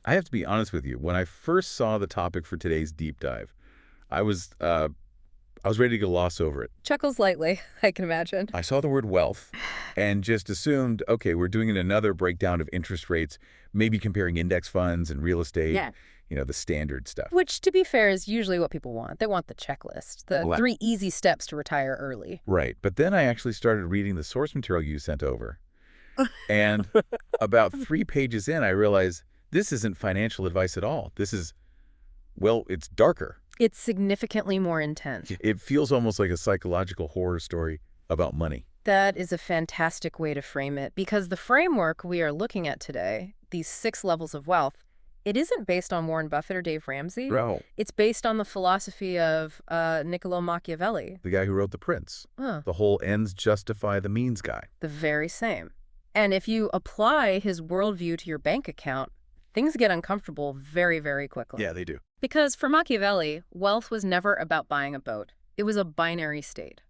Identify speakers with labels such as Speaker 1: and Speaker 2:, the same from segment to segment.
Speaker 1: I have to be honest with you. When I first saw the topic for today's deep dive, I was ready to gloss over it.
Speaker 2: Chuckles lightly, I can imagine.
Speaker 1: I saw the word wealth and just assumed, okay, we're doing another breakdown of interest rates, maybe comparing index funds and real estate,
Speaker 2: Yeah.
Speaker 1: the standard stuff.
Speaker 2: Which, to be fair, is usually what people want. They want the checklist, the
Speaker 1: Well,
Speaker 2: 3 easy steps to retire early.
Speaker 1: Right. But then I actually started reading the source material you sent over. And about 3 pages in, I realized this isn't financial advice at all. This is, well, it's darker.
Speaker 2: It's significantly more intense.
Speaker 1: It feels almost like a psychological horror story about money.
Speaker 2: That is a fantastic way to frame it, because the framework we are looking at today, these 6 levels of wealth, it isn't based on Warren Buffett or Dave Ramsey.
Speaker 1: No.
Speaker 2: It's based on the philosophy of Niccolò Machiavelli.
Speaker 1: The guy who wrote The Prince.
Speaker 2: Huh.
Speaker 1: The whole ends justify the means guy.
Speaker 2: The very same. And if you apply his worldview to your bank account, things get uncomfortable very, very quickly.
Speaker 1: Yeah, they do.
Speaker 2: Because for Machiavelli, wealth was never about buying a boat. It was a binary state.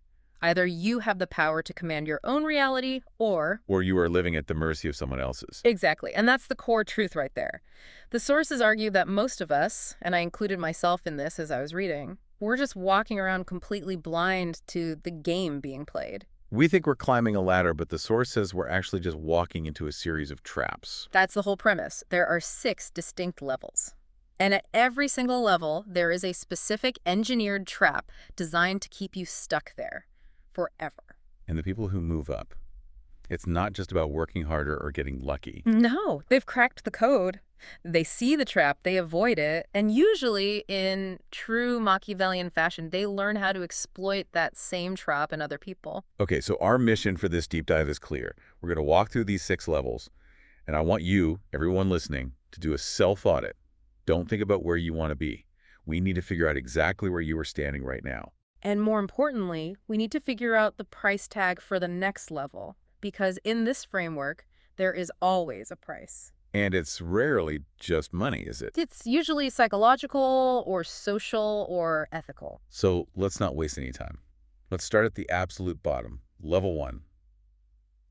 Speaker 2: Either you have the power to command your own reality, or
Speaker 1: you are living at the mercy of someone else's.
Speaker 2: Exactly. And that's the core truth right there. The sources argue that most of us, and I included myself in this as I was reading, we're just walking around completely blind to the game being played.
Speaker 1: We think we're climbing a ladder, but the source says we're actually just walking into a series of traps.
Speaker 2: That's the whole premise. There are 6 distinct levels. And at every single level, there is a specific engineered trap designed to keep you stuck there forever.
Speaker 1: And the people who move up, it's not just about working harder or getting lucky.
Speaker 2: No, they've cracked the code. They see the trap, they avoid it, and usually in true Machiavellian fashion, they learn how to exploit that same trap in other people.
Speaker 1: Okay, so our mission for this deep dive is clear. We're going to walk through these 6 levels, and I want you, everyone listening, to do a self-audit. Don't think about where you want to be. We need to figure out exactly where you are standing right now.
Speaker 2: And more importantly, we need to figure out the price tag for the next level, because in this framework, there is always a price.
Speaker 1: And it's rarely just money, is it?
Speaker 2: It's usually psychological or social or ethical.
Speaker 1: So let's not waste any time. Let's start at the absolute bottom, level 1,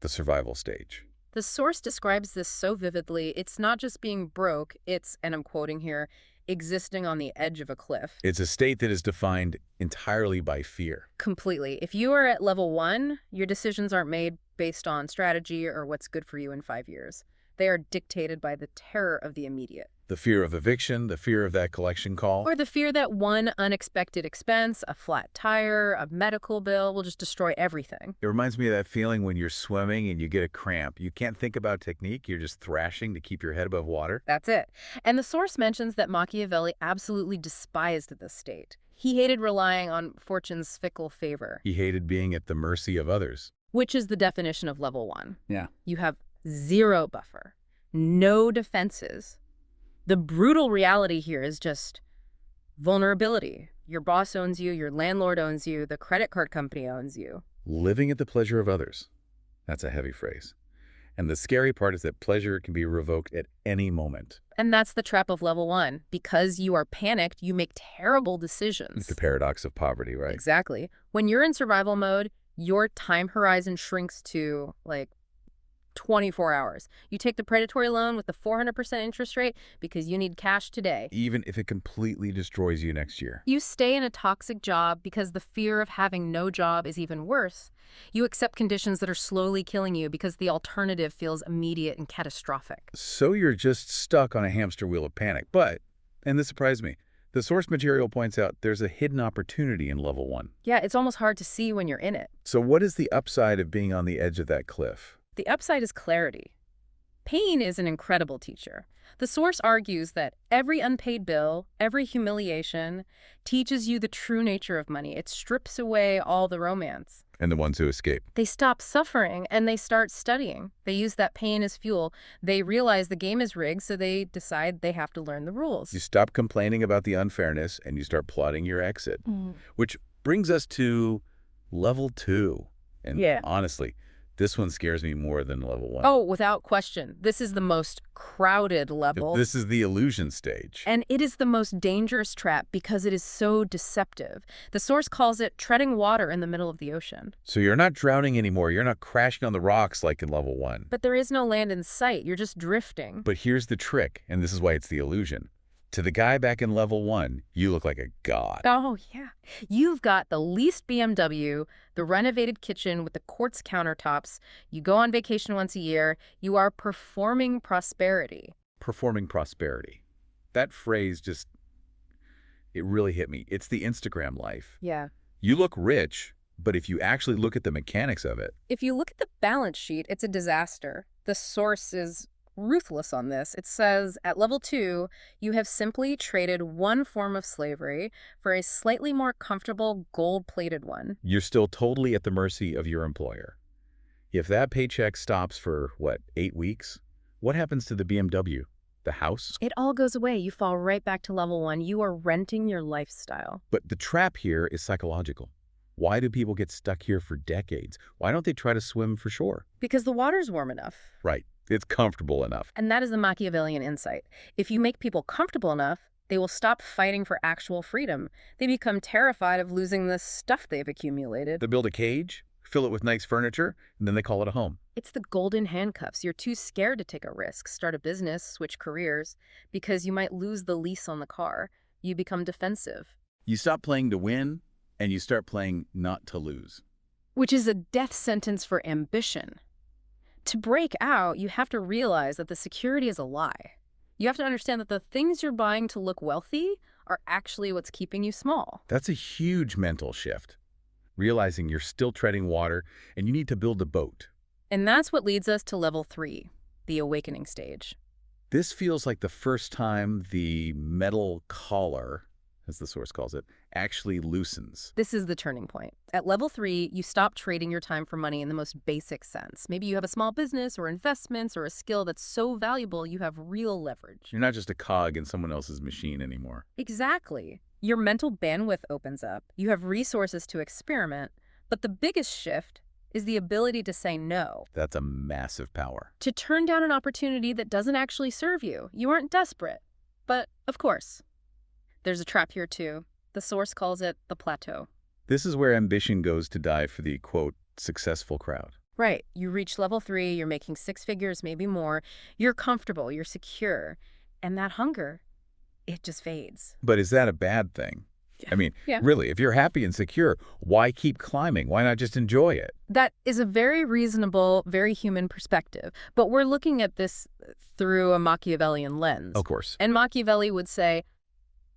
Speaker 1: the survival stage.
Speaker 2: The source describes this so vividly. It's not just being broke, it's, and I'm quoting here, existing on the edge of a cliff.
Speaker 1: It's a state that is defined entirely by fear.
Speaker 2: Completely. If you are at level 1, your decisions aren't made based on strategy or what's good for you in 5 years. They are dictated by the terror of the immediate.
Speaker 1: The fear of eviction, the fear of that collection call.
Speaker 2: Or the fear that one unexpected expense, a flat tire, a medical bill, will just destroy everything.
Speaker 1: It reminds me of that feeling when you're swimming and you get a cramp. You can't think about technique. You're just thrashing to keep your head above water.
Speaker 2: That's it. And the source mentions that Machiavelli absolutely despised this state. He hated relying on fortune's fickle favor.
Speaker 1: He hated being at the mercy of others.
Speaker 2: Which is the definition of level 1.
Speaker 1: Yeah.
Speaker 2: You have 0 buffer, no defenses. The brutal reality here is just vulnerability. Your boss owns you, your landlord owns you, the credit card company owns you.
Speaker 1: Living at the pleasure of others. That's a heavy phrase. And the scary part is that pleasure can be revoked at any moment.
Speaker 2: And that's the trap of level 1. Because you are panicked, you make terrible decisions.
Speaker 1: It's the paradox of poverty, right?
Speaker 2: Exactly. When you're in survival mode, your time horizon shrinks to, 24 hours. You take the predatory loan with the 400% interest rate because you need cash today.
Speaker 1: Even if it completely destroys you next year.
Speaker 2: You stay in a toxic job because the fear of having no job is even worse. You accept conditions that are slowly killing you because the alternative feels immediate and catastrophic.
Speaker 1: So you're just stuck on a hamster wheel of panic. But, and this surprised me, the source material points out there's a hidden opportunity in level 1.
Speaker 2: Yeah, it's almost hard to see when you're in it.
Speaker 1: So what is the upside of being on the edge of that cliff?
Speaker 2: The upside is clarity. Pain is an incredible teacher. The source argues that every unpaid bill, every humiliation, teaches you the true nature of money. It strips away all the romance.
Speaker 1: And the ones who escape.
Speaker 2: They stop suffering and they start studying. They use that pain as fuel. They realize the game is rigged, so they decide they have to learn the rules.
Speaker 1: You stop complaining about the unfairness and you start plotting your exit. Which brings us to level 2. And honestly, This one scares me more than level 1.
Speaker 2: Oh, without question. This is the most crowded level.
Speaker 1: This is the illusion stage.
Speaker 2: And it is the most dangerous trap because it is so deceptive. The source calls it treading water in the middle of the ocean.
Speaker 1: So you're not drowning anymore. You're not crashing on the rocks like in level 1.
Speaker 2: But there is no land in sight. You're just drifting.
Speaker 1: But here's the trick, and this is why it's the illusion. To the guy back in level 1, you look like a god.
Speaker 2: Oh, yeah. You've got the leased BMW, the renovated kitchen with the quartz countertops. You go on vacation once a year. You are performing prosperity.
Speaker 1: Performing prosperity. That phrase just, it really hit me. It's the Instagram life.
Speaker 2: Yeah.
Speaker 1: You look rich, but if you actually look at the mechanics of it,
Speaker 2: If you look at the balance sheet, it's a disaster. The source is ruthless on this. It says, at level 2, you have simply traded one form of slavery for a slightly more comfortable gold-plated one.
Speaker 1: you're still totally at the mercy of your employer. If that paycheck stops for, 8 weeks? What happens to the BMW? The house?
Speaker 2: It all goes away. You fall right back to level 1. You are renting your lifestyle.
Speaker 1: But the trap here is psychological. Why do people get stuck here for decades? Why don't they try to swim for shore?
Speaker 2: Because the water's warm enough.
Speaker 1: Right. It's comfortable enough.
Speaker 2: And that is the Machiavellian insight. If you make people comfortable enough, they will stop fighting for actual freedom. They become terrified of losing the stuff they've accumulated.
Speaker 1: They build a cage, fill it with nice furniture, and then they call it a home.
Speaker 2: It's the golden handcuffs. You're too scared to take a risk, start a business, switch careers, because you might lose the lease on the car. You become defensive.
Speaker 1: You stop playing to win, and you start playing not to lose.
Speaker 2: Which is a death sentence for ambition. To break out, you have to realize that the security is a lie. You have to understand that the things you're buying to look wealthy are actually what's keeping you small.
Speaker 1: That's a huge mental shift. Realizing you're still treading water, and you need to build a boat.
Speaker 2: And that's what leads us to level 3, the awakening stage.
Speaker 1: This feels like the first time the metal collar, as the source calls it, actually loosens.
Speaker 2: This is the turning point. At level 3, you stop trading your time for money in the most basic sense. Maybe you have a small business or investments or a skill that's so valuable you have real leverage.
Speaker 1: You're not just a cog in someone else's machine anymore.
Speaker 2: Exactly. Your mental bandwidth opens up. You have resources to experiment. But the biggest shift is the ability to say no.
Speaker 1: That's a massive power.
Speaker 2: To turn down an opportunity that doesn't actually serve you. You aren't desperate. But, of course, there's a trap here too. The source calls it the plateau.
Speaker 1: This is where ambition goes to die for the, quote, successful crowd.
Speaker 2: Right. You reach level 3, you're making 6 figures, maybe more. You're comfortable, you're secure. And that hunger, it just fades.
Speaker 1: But is that a bad thing? I mean, really, if you're happy and secure, why keep climbing? Why not just enjoy it?
Speaker 2: That is a very reasonable, very human perspective. But we're looking at this through a Machiavellian lens.
Speaker 1: Of course.
Speaker 2: And Machiavelli would say,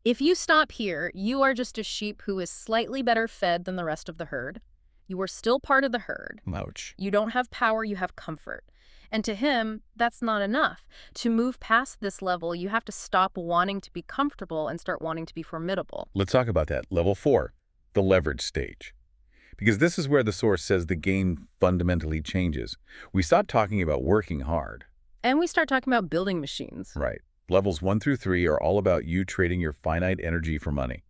Speaker 2: if you stop here, you are just a sheep who is slightly better fed than the rest of the herd. You are still part of the herd.
Speaker 1: Ouch.
Speaker 2: You don't have power, you have comfort. And to him, that's not enough. To move past this level, you have to stop wanting to be comfortable and start wanting to be formidable.
Speaker 1: Let's talk about that. Level 4, the leverage stage. Because this is where the source says the game fundamentally changes. We stop talking about working hard.
Speaker 2: And we start talking about building machines.
Speaker 1: Right. Levels 1 through 3 are all about you trading your finite energy for money.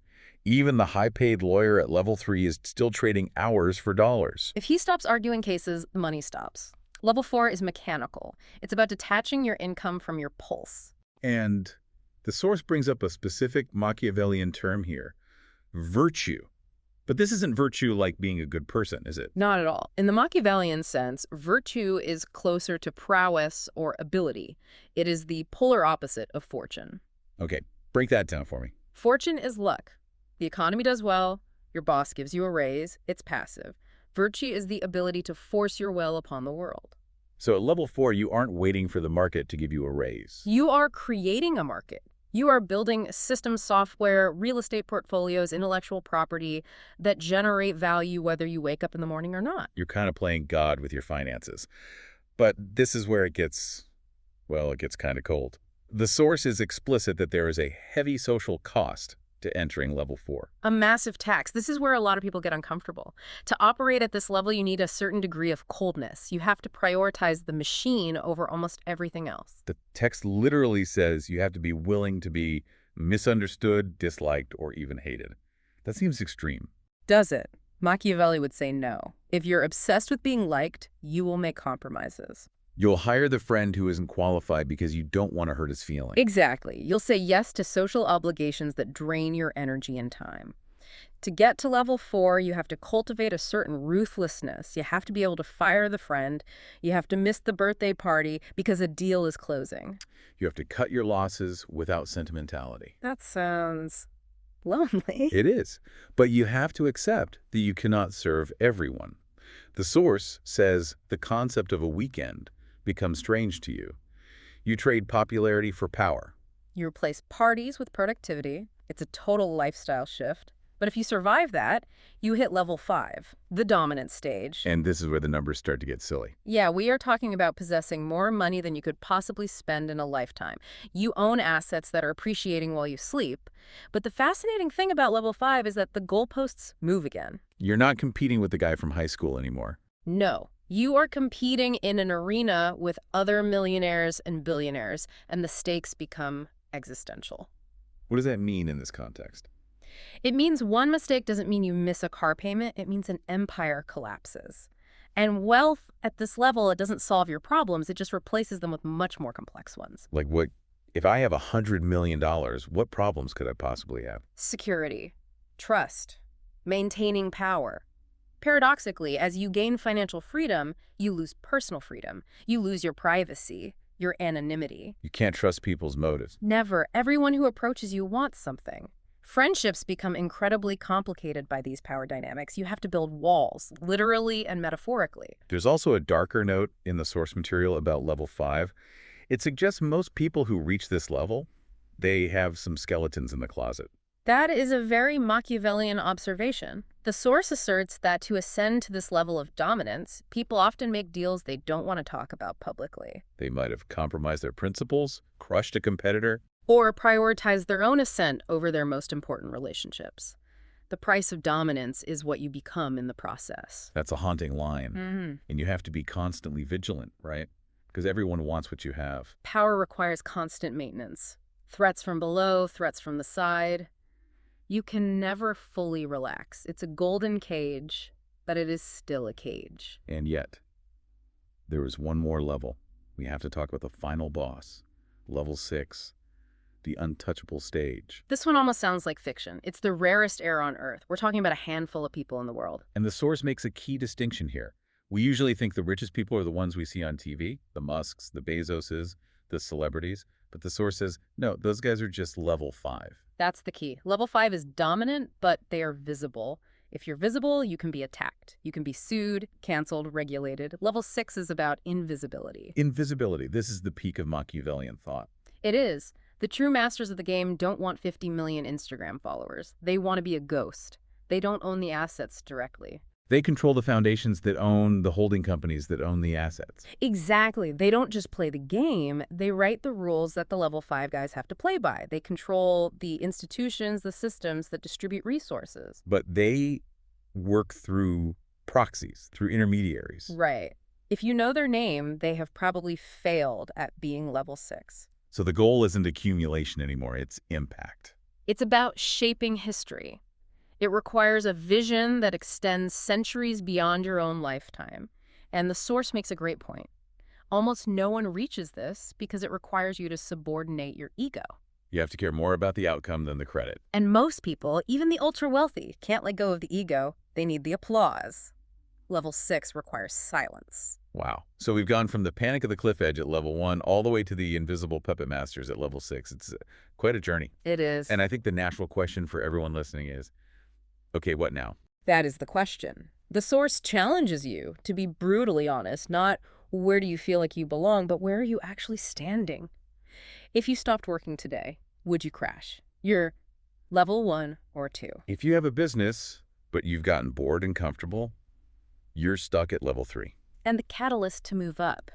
Speaker 1: Even the high-paid lawyer at level 3 is still trading hours for dollars.
Speaker 2: If he stops arguing cases, the money stops. Level 4 is mechanical. It's about detaching your income from your pulse.
Speaker 1: And the source brings up a specific Machiavellian term here, virtue. But this isn't virtue like being a good person, is it?
Speaker 2: Not at all. In the Machiavellian sense, virtue is closer to prowess or ability. It is the polar opposite of fortune.
Speaker 1: Okay, break that down for me.
Speaker 2: Fortune is luck. The economy does well, your boss gives you a raise, it's passive. Virtue is the ability to force your will upon the world.
Speaker 1: So at level 4, you aren't waiting for the market to give you a raise.
Speaker 2: You are creating a market. You are building system software, real estate portfolios, intellectual property that generate value whether you wake up in the morning or not.
Speaker 1: You're kind of playing God with your finances. But this is where it gets kind of cold. The source is explicit that there is a heavy social cost to entering level 4.
Speaker 2: A massive tax. This is where a lot of people get uncomfortable. To operate at this level, you need a certain degree of coldness. You have to prioritize the machine over almost everything else.
Speaker 1: The text literally says you have to be willing to be misunderstood, disliked, or even hated. That seems extreme.
Speaker 2: Does it? Machiavelli would say no. If you're obsessed with being liked, you will make compromises.
Speaker 1: You'll hire the friend who isn't qualified because you don't want to hurt his feelings.
Speaker 2: Exactly. You'll say yes to social obligations that drain your energy and time. To get to level 4, you have to cultivate a certain ruthlessness. You have to be able to fire the friend. You have to miss the birthday party because a deal is closing.
Speaker 1: You have to cut your losses without sentimentality.
Speaker 2: That sounds lonely.
Speaker 1: It is. But you have to accept that you cannot serve everyone. The source says the concept of a weekend becomes strange to you. You trade popularity for power.
Speaker 2: You replace parties with productivity. It's a total lifestyle shift. But if you survive that, you hit level 5, the dominant stage.
Speaker 1: And this is where the numbers start to get silly.
Speaker 2: Yeah, we are talking about possessing more money than you could possibly spend in a lifetime. You own assets that are appreciating while you sleep. But the fascinating thing about level 5 is that the goalposts move again.
Speaker 1: You're not competing with the guy from high school anymore.
Speaker 2: No, you are competing in an arena with other millionaires and billionaires, and the stakes become existential.
Speaker 1: What does that mean in this context?
Speaker 2: It means one mistake doesn't mean you miss a car payment. It means an empire collapses. And wealth at this level, it doesn't solve your problems. It just replaces them with much more complex ones.
Speaker 1: Like what? If I have $100 million, what problems could I possibly have?
Speaker 2: Security, trust, maintaining power. Paradoxically, as you gain financial freedom, you lose personal freedom. You lose your privacy, your anonymity.
Speaker 1: You can't trust people's motives.
Speaker 2: Never. Everyone who approaches you wants something. Friendships become incredibly complicated by these power dynamics. You have to build walls, literally and metaphorically.
Speaker 1: There's also a darker note in the source material about level 5. It suggests most people who reach this level, they have some skeletons in the closet.
Speaker 2: That is a very Machiavellian observation. The source asserts that to ascend to this level of dominance, people often make deals they don't want to talk about publicly.
Speaker 1: They might have compromised their principles, crushed a competitor,
Speaker 2: or prioritize their own ascent over their most important relationships. The price of dominance is what you become in the process.
Speaker 1: That's a haunting line. And you have to be constantly vigilant, right? Because everyone wants what you have.
Speaker 2: Power requires constant maintenance. Threats from below, threats from the side. You can never fully relax. It's a golden cage, but it is still a cage.
Speaker 1: And yet, there is one more level. We have to talk about the final boss, level 6. The untouchable stage.
Speaker 2: This one almost sounds like fiction. It's the rarest air on Earth. We're talking about a handful of people in the world.
Speaker 1: And the source makes a key distinction here. We usually think the richest people are the ones we see on TV, the Musks, the Bezoses, the celebrities. But the source says, no, those guys are just level 5.
Speaker 2: That's the key. Level 5 is dominant, but they are visible. If you're visible, you can be attacked. You can be sued, canceled, regulated. Level 6 is about invisibility.
Speaker 1: Invisibility. This is the peak of Machiavellian thought.
Speaker 2: It is. The true masters of the game don't want 50 million Instagram followers. They want to be a ghost. They don't own the assets directly.
Speaker 1: They control the foundations that own the holding companies that own the assets.
Speaker 2: Exactly. They don't just play the game. They write the rules that the level 5 guys have to play by. They control the institutions, the systems that distribute resources.
Speaker 1: But they work through proxies, through intermediaries.
Speaker 2: Right. If you know their name, they have probably failed at being level 6.
Speaker 1: So the goal isn't accumulation anymore, it's impact.
Speaker 2: It's about shaping history. It requires a vision that extends centuries beyond your own lifetime. And the source makes a great point. Almost no one reaches this because it requires you to subordinate your ego.
Speaker 1: You have to care more about the outcome than the credit.
Speaker 2: And most people, even the ultra-wealthy, can't let go of the ego. They need the applause. Level 6 requires silence.
Speaker 1: Wow. So we've gone from the panic of the cliff edge at level 1 all the way to the invisible puppet masters at level 6. It's quite a journey.
Speaker 2: It is.
Speaker 1: And I think the natural question for everyone listening is, okay, what now?
Speaker 2: That is the question. The source challenges you to be brutally honest, not where do you feel like you belong, but where are you actually standing? If you stopped working today, would you crash? You're level 1 or 2.
Speaker 1: If you have a business, but you've gotten bored and comfortable, you're stuck at level 3.
Speaker 2: And the catalyst to move up.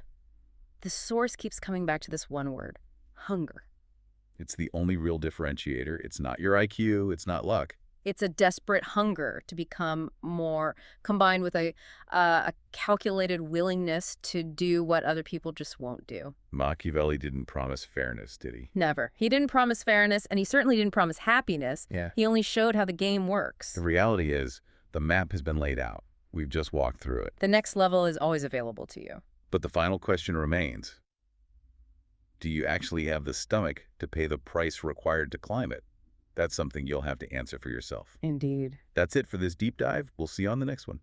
Speaker 2: The source keeps coming back to this one word, hunger.
Speaker 1: It's the only real differentiator. It's not your IQ. It's not luck.
Speaker 2: It's a desperate hunger to become more, combined with a calculated willingness to do what other people just won't do.
Speaker 1: Machiavelli didn't promise fairness, did he?
Speaker 2: Never. He didn't promise fairness, and he certainly didn't promise happiness.
Speaker 1: Yeah.
Speaker 2: He only showed how the game works.
Speaker 1: The reality is, The map has been laid out. We've just walked through it.
Speaker 2: The next level is always available to you.
Speaker 1: But the final question remains. Do you actually have the stomach to pay the price required to climb it? That's something you'll have to answer for yourself.
Speaker 2: Indeed.
Speaker 1: That's it for this deep dive. We'll see you on the next one.